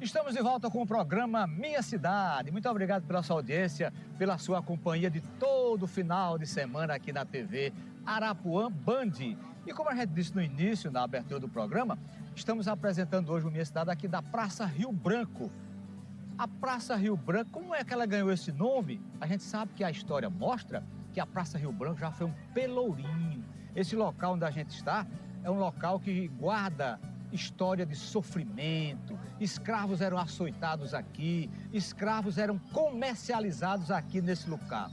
Estamos de volta com o programa Minha Cidade. Muito obrigado pela sua audiência, pela sua companhia de todo final de semana aqui na TV Arapuã Band. E como a gente disse no início, na abertura do programa, estamos apresentando hoje o Minha Cidade aqui da Praça Rio Branco. A Praça Rio Branco, como é que ela ganhou esse nome? A gente sabe que a história mostra que a Praça Rio Branco já foi um pelourinho. Esse local onde a gente está é um local que guarda história de sofrimento. Escravos eram açoitados aqui, escravos eram comercializados aqui nesse lugar.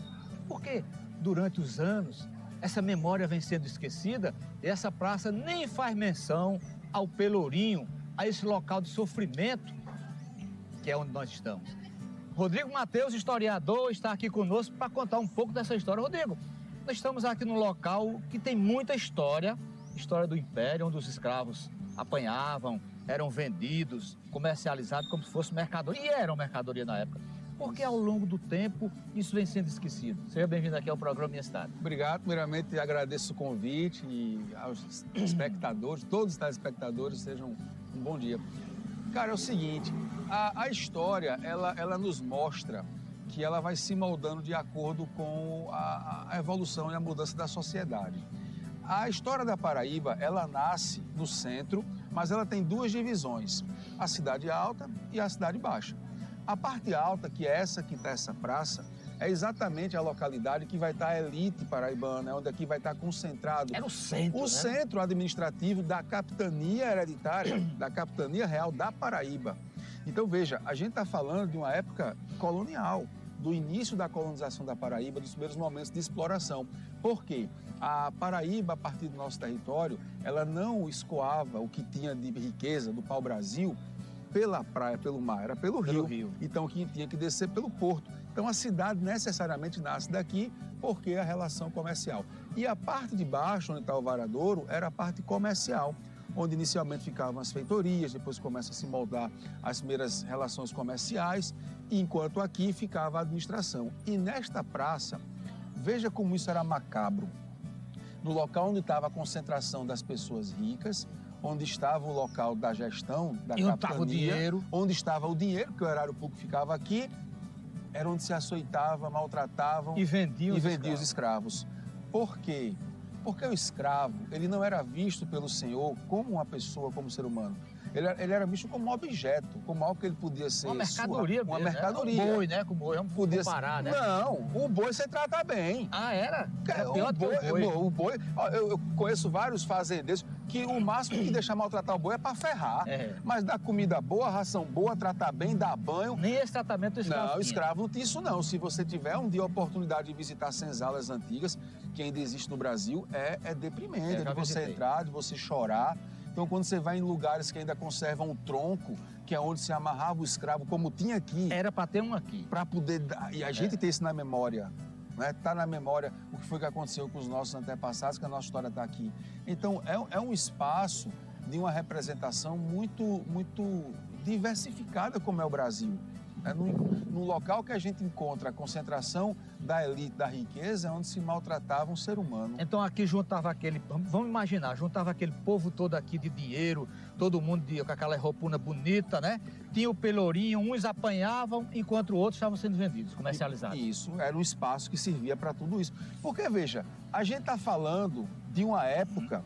Porque durante os anos essa memória vem sendo esquecida e essa praça nem faz menção ao pelourinho, a esse local de sofrimento que é onde nós estamos. Rodrigo Matheus, historiador, está aqui conosco para contar um pouco dessa história. Rodrigo, nós estamos aqui num local que tem muita história do Império, onde os escravos apanhavam, eram vendidos, comercializados como se fosse mercadoria, e eram mercadoria na época. Porque ao longo do tempo isso vem sendo esquecido. Seja bem-vindo aqui ao programa Minha Cidade. Obrigado, primeiramente agradeço o convite e aos espectadores, todos os telespectadores, sejam um bom dia. Cara, é o seguinte, a história, ela nos mostra que ela vai se moldando de acordo com a evolução e a mudança da sociedade. A história da Paraíba, ela nasce no centro, mas ela tem duas divisões, a cidade alta e a cidade baixa. A parte alta, que é essa que está essa praça, é exatamente a localidade que vai estar a elite paraibana, onde aqui vai estar concentrado Era o centro, o centro administrativo da capitania hereditária, da capitania real da Paraíba. Então veja, a gente está falando de uma época colonial, do início da colonização da Paraíba, dos primeiros momentos de exploração. Por quê? A Paraíba, a partir do nosso território, ela não escoava o que tinha de riqueza do pau-brasil pela praia, pelo mar, era pelo rio. Então tinha que descer pelo porto. Então a cidade necessariamente nasce daqui porque é a relação comercial. E a parte de baixo, onde está o Varadouro, era a parte comercial, onde inicialmente ficavam as feitorias, depois começa a se moldar as primeiras relações comerciais, enquanto aqui ficava a administração. E nesta praça, veja como isso era macabro. No local onde estava a concentração das pessoas ricas, onde estava o local da gestão, da capitania, onde estava o dinheiro, que o erário público ficava aqui, era onde se açoitava, maltratavam e vendiam os escravos. Por quê? Porque o escravo, ele não era visto pelo senhor como uma pessoa, como um ser humano. Ele era visto como um objeto, como algo que ele podia ser... Uma mercadoria uma mesmo, mercadoria. Né? Um boi, né? Com boi, vamos comparar, né? Não, o boi você trata bem. Ah, era? Era O boi... Eu conheço vários fazendeiros que o máximo que deixa maltratar o boi é para ferrar. É. Mas dar comida boa, ração boa, tratar bem, dar banho... Nem esse tratamento do escravo. Não, o escravo não tinha isso não. Se você tiver um dia a oportunidade de visitar senzalas antigas, que ainda existe no Brasil, é deprimente. É de você entrar, de você chorar. Então, quando você vai em lugares que ainda conservam o tronco, que é onde se amarrava o escravo, como tinha aqui... Era para ter um aqui. Para poder dar... E a gente tem isso na memória, né? Está na memória o que foi que aconteceu com os nossos antepassados, que a nossa história está aqui. Então, é um espaço de uma representação muito diversificada, como é o Brasil. No local que a gente encontra a concentração da elite, da riqueza, é onde se maltratava um ser humano. Então aqui juntava aquele, vamos imaginar, juntava aquele povo todo aqui de dinheiro, todo mundo com aquela roupuna bonita, né? Tinha o pelourinho, uns apanhavam, enquanto outros estavam sendo vendidos, comercializados. Isso, era um espaço que servia para tudo isso. Porque, veja, a gente está falando de uma época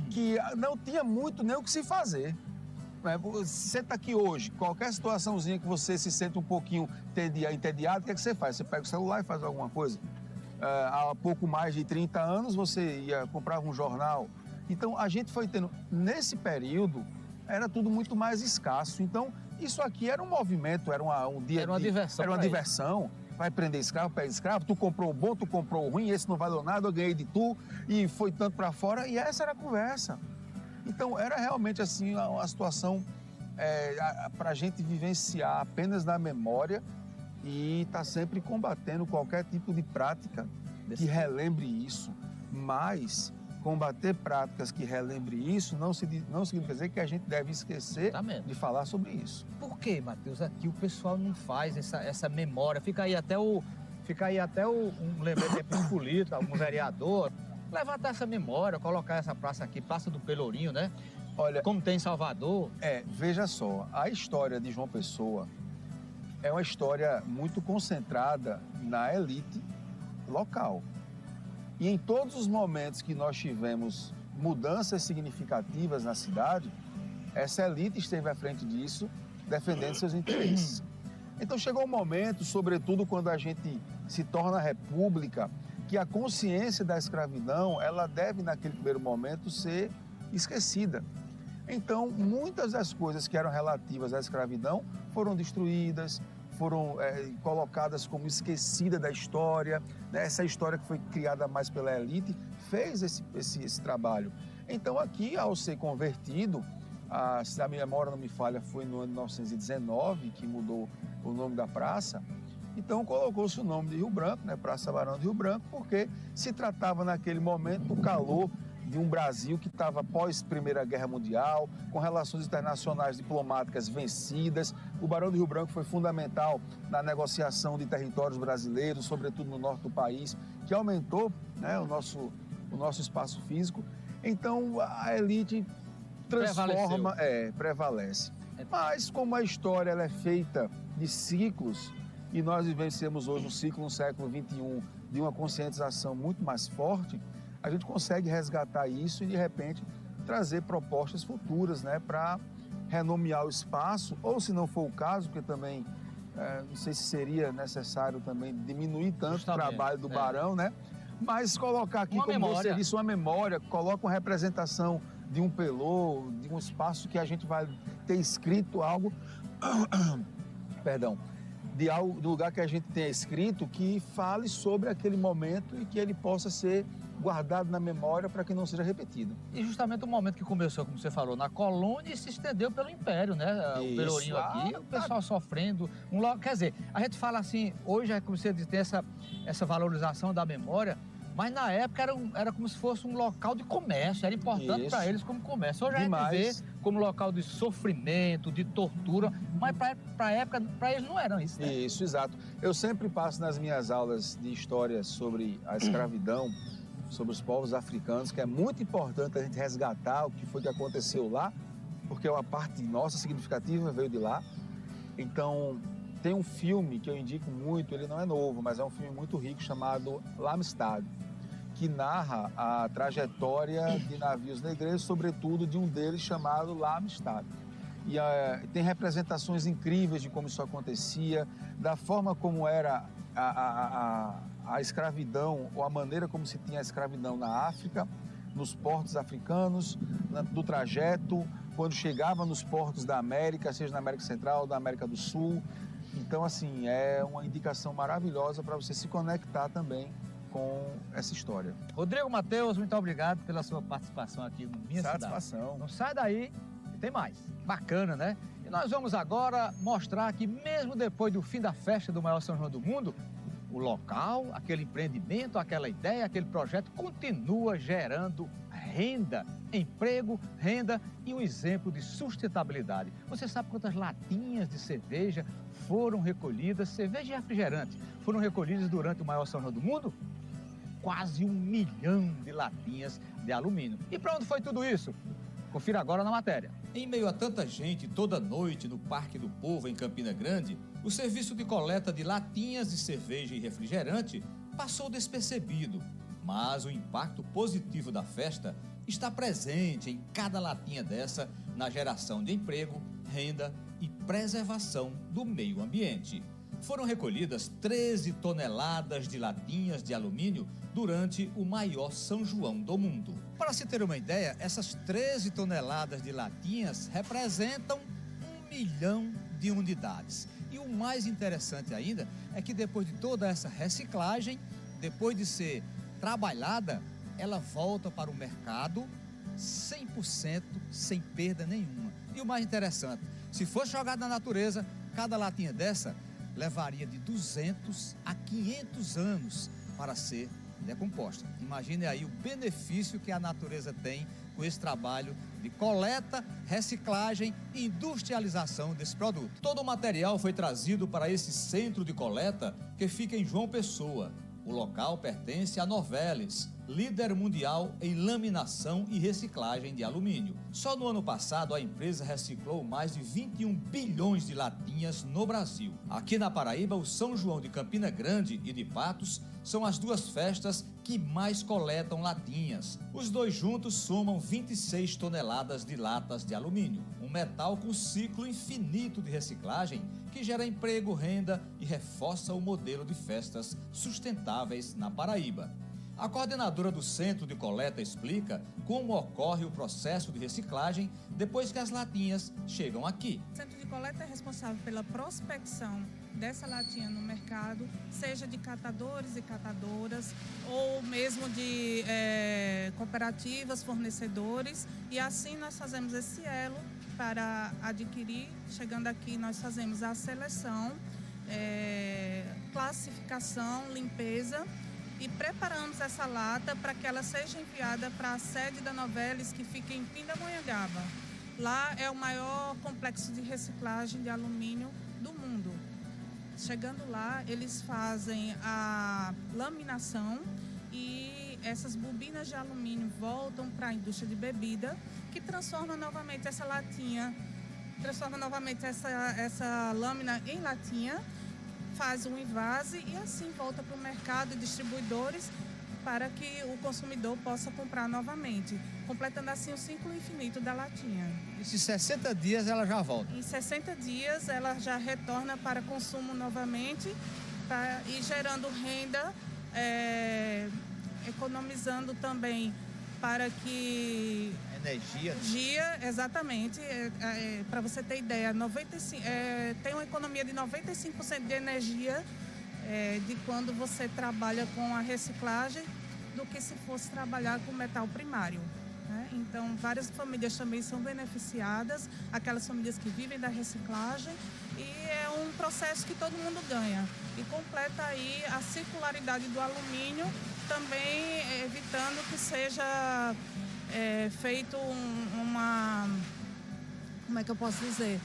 que não tinha muito nem o que se fazer. Você está aqui hoje, qualquer situaçãozinha que você se sente um pouquinho entediado, o que é que você faz? Você pega o celular e faz alguma coisa. Há pouco mais de 30 anos você comprava um jornal. Então a gente foi tendo, nesse período, era tudo muito mais escasso. Então isso aqui era um movimento, era um dia. Era uma diversão. Era uma diversão. Vai prender escravo, pega escravo, tu comprou o bom, tu comprou o ruim, esse não valeu nada, eu ganhei de tu, e foi tanto para fora, e essa era a conversa. Então, era realmente assim uma situação para a gente vivenciar apenas na memória e estar sempre combatendo qualquer tipo de prática que relembre isso. Mas combater práticas que relembre isso não significa dizer que a gente deve esquecer de falar sobre isso. Por que, Matheus, aqui o pessoal não faz essa memória? Fica aí até um lembrete político, algum vereador, levantar essa memória, colocar essa praça aqui, Praça do Pelourinho, né? Olha, como tem em Salvador. Veja só, a história de João Pessoa é uma história muito concentrada na elite local. E em todos os momentos que nós tivemos mudanças significativas na cidade, essa elite esteve à frente disso, defendendo seus interesses. Então chegou um momento, sobretudo quando a gente se torna república, que a consciência da escravidão, ela deve naquele primeiro momento ser esquecida. Então muitas das coisas que eram relativas à escravidão foram destruídas, foram colocadas como esquecida da história, né? Essa história que foi criada mais pela elite fez esse trabalho. Então aqui, ao ser convertido, se a minha memória não me falha, foi no ano 1919 que mudou o nome da praça, então colocou-se o nome de Rio Branco, né? Praça Barão de Rio Branco, porque se tratava naquele momento do calor de um Brasil que estava pós Primeira Guerra Mundial, com relações internacionais diplomáticas vencidas. O Barão de Rio Branco foi fundamental na negociação de territórios brasileiros, sobretudo no norte do país, que aumentou, né, o nosso espaço físico. Então a elite transforma, prevalece. Mas como a história ela é feita de ciclos, e nós vivenciamos hoje um ciclo no século XXI de uma conscientização muito mais forte, a gente consegue resgatar isso e, de repente, trazer propostas futuras, né, para renomear o espaço, ou se não for o caso, porque também não sei se seria necessário também diminuir tanto o trabalho do Barão, né? Mas colocar aqui, como você disse, uma memória, coloca uma representação de um pelô, de um espaço que a gente vai ter escrito algo, perdão, do lugar que a gente tenha escrito que fale sobre aquele momento e que ele possa ser guardado na memória para que não seja repetido. E justamente o momento que começou, como você falou, na colônia e se estendeu pelo Império, né? O Pelourinho aqui, o pessoal sofrendo. Quer dizer, a gente fala assim, hoje é como você diz, tem essa valorização da memória, mas na época era como se fosse um local de comércio, era importante para eles como comércio. Hoje a gente vê como local de sofrimento, de tortura, mas para a época, para eles não eram isso, né? Isso, exato. Eu sempre passo nas minhas aulas de história sobre a escravidão, sobre os povos africanos, que é muito importante a gente resgatar o que foi que aconteceu lá, porque uma parte nossa significativa veio de lá. Então, tem um filme que eu indico muito, ele não é novo, mas é um filme muito rico, chamado L'Amistad, que narra a trajetória de navios negreiros, sobretudo de um deles chamado L'Amistad. E tem representações incríveis de como isso acontecia, da forma como era a escravidão, ou a maneira como se tinha a escravidão na África, nos portos africanos, do trajeto, quando chegava nos portos da América, seja na América Central ou da América do Sul. Então, assim, é uma indicação maravilhosa para você se conectar também com essa história. Rodrigo Matheus, muito obrigado pela sua participação aqui no Minha Cidade. Satisfação. Não sai daí, tem mais. Bacana, né? E nós vamos agora mostrar que mesmo depois do fim da festa do maior São João do mundo, o local, aquele empreendimento, aquela ideia, aquele projeto continua gerando renda, emprego, renda e um exemplo de sustentabilidade. Você sabe quantas latinhas de cerveja foram recolhidas, cerveja e refrigerante, foram recolhidas durante o maior São João do mundo? Quase 1 milhão de latinhas de alumínio. E para onde foi tudo isso? Confira agora na matéria. Em meio a tanta gente toda noite no Parque do Povo, em Campina Grande, o serviço de coleta de latinhas de cerveja e refrigerante passou despercebido, mas o impacto positivo da festa está presente em cada latinha dessa na geração de emprego, renda e preservação do meio ambiente. Foram recolhidas 13 toneladas de latinhas de alumínio durante o maior São João do mundo. Para se ter uma ideia, essas 13 toneladas de latinhas representam 1 milhão de unidades. E o mais interessante ainda é que depois de toda essa reciclagem, depois de ser trabalhada, ela volta para o mercado 100% sem perda nenhuma. E o mais interessante, se fosse jogada na natureza, cada latinha dessa levaria de 200 a 500 anos para ser decomposta. Imagine aí o benefício que a natureza tem com esse trabalho de coleta, reciclagem e industrialização desse produto. Todo o material foi trazido para esse centro de coleta que fica em João Pessoa. O local pertence a Noveles, líder mundial em laminação e reciclagem de alumínio. Só no ano passado, a empresa reciclou mais de 21 bilhões de latinhas no Brasil. Aqui na Paraíba, o São João de Campina Grande e de Patos são as duas festas que mais coletam latinhas. Os dois juntos somam 26 toneladas de latas de alumínio, um metal com ciclo infinito de reciclagem que gera emprego, renda e reforça o modelo de festas sustentáveis na Paraíba. A coordenadora do Centro de Coleta explica como ocorre o processo de reciclagem depois que as latinhas chegam aqui. O Centro de Coleta é responsável pela prospecção dessa latinha no mercado, seja de catadores e catadoras, ou mesmo de cooperativas, fornecedores, e assim nós fazemos esse elo para adquirir. Chegando aqui, nós fazemos a seleção, classificação, limpeza, e preparamos essa lata para que ela seja enviada para a sede da Novelis, que fica em Pindamonhangaba. Lá é o maior complexo de reciclagem de alumínio do mundo. Chegando lá, eles fazem a laminação e essas bobinas de alumínio voltam para a indústria de bebida, que transforma novamente essa latinha, transforma novamente essa lâmina em latinha, faz um envase e assim volta para o mercado e distribuidores para que o consumidor possa comprar novamente, completando assim o ciclo infinito da latinha. E se 60 dias ela já volta? Em 60 dias ela já retorna para consumo novamente e gerando renda, economizando também para que... Energia, exatamente. Para você ter ideia, tem uma economia de 95% de energia de quando você trabalha com a reciclagem do que se fosse trabalhar com metal primário, né? Então, várias famílias também são beneficiadas, aquelas famílias que vivem da reciclagem, e é um processo que todo mundo ganha. E completa aí a circularidade do alumínio, também evitando que seja feito como é que eu posso dizer?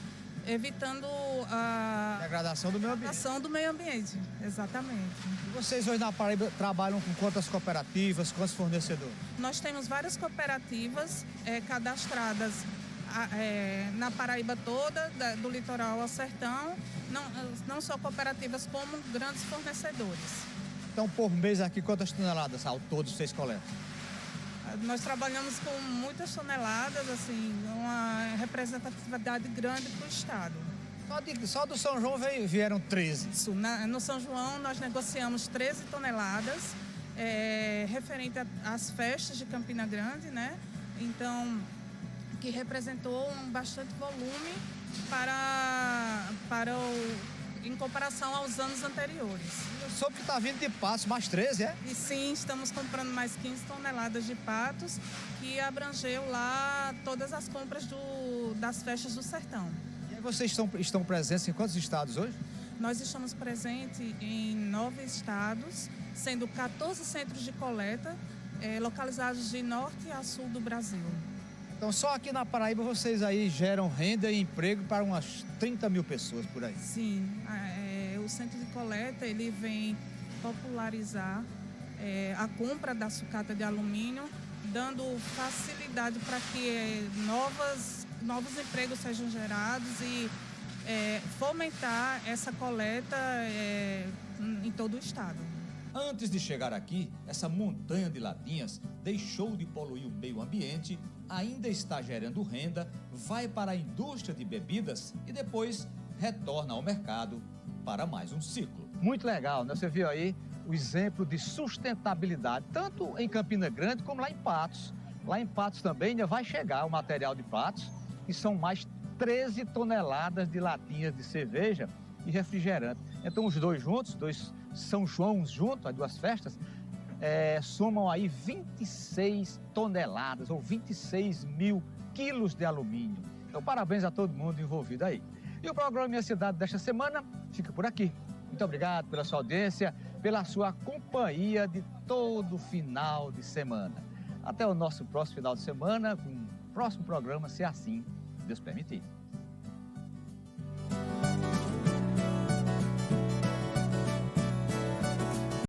Evitando a degradação do meio ambiente. Degradação do meio ambiente, exatamente. E vocês hoje na Paraíba trabalham com quantas cooperativas, quantos fornecedores? Nós temos várias cooperativas cadastradas na Paraíba toda, do litoral ao sertão, não só cooperativas como grandes fornecedores. Então, por mês aqui, quantas toneladas ao todo vocês coletam? Nós trabalhamos com muitas toneladas, assim, uma representatividade grande para o estado. Só do São João vieram 13. Isso, no São João nós negociamos 13 toneladas, referente às festas de Campina Grande, né? Então, que representou um bastante volume em comparação aos anos anteriores. Eu soube que está vindo de Patos mais 13, é? E sim, estamos comprando mais 15 toneladas de Patos, que abrangeu lá todas as compras das festas do sertão. E aí vocês estão presentes em quantos estados hoje? Nós estamos presentes em 9 estados, sendo 14 centros de coleta, localizados de norte a sul do Brasil. Então, só aqui na Paraíba vocês aí geram renda e emprego para umas 30 mil pessoas por aí. Sim, o centro de coleta ele vem popularizar a compra da sucata de alumínio, dando facilidade para que novos empregos sejam gerados e fomentar essa coleta em todo o estado. Antes de chegar aqui, essa montanha de latinhas deixou de poluir o meio ambiente, ainda está gerando renda, vai para a indústria de bebidas e depois retorna ao mercado para mais um ciclo. Muito legal, né? Você viu aí o exemplo de sustentabilidade, tanto em Campina Grande como lá em Patos. Lá em Patos também ainda vai chegar o material de Patos, que são mais 13 toneladas de latinhas de cerveja e refrigerante. Então os dois juntos, dois São João juntos, as duas festas, somam aí 26 toneladas ou 26 mil quilos de alumínio. Então parabéns a todo mundo envolvido aí. E o programa Minha Cidade desta semana fica por aqui. Muito obrigado pela sua audiência, pela sua companhia de todo final de semana. Até o nosso próximo final de semana, com o próximo programa, se assim Deus permitir.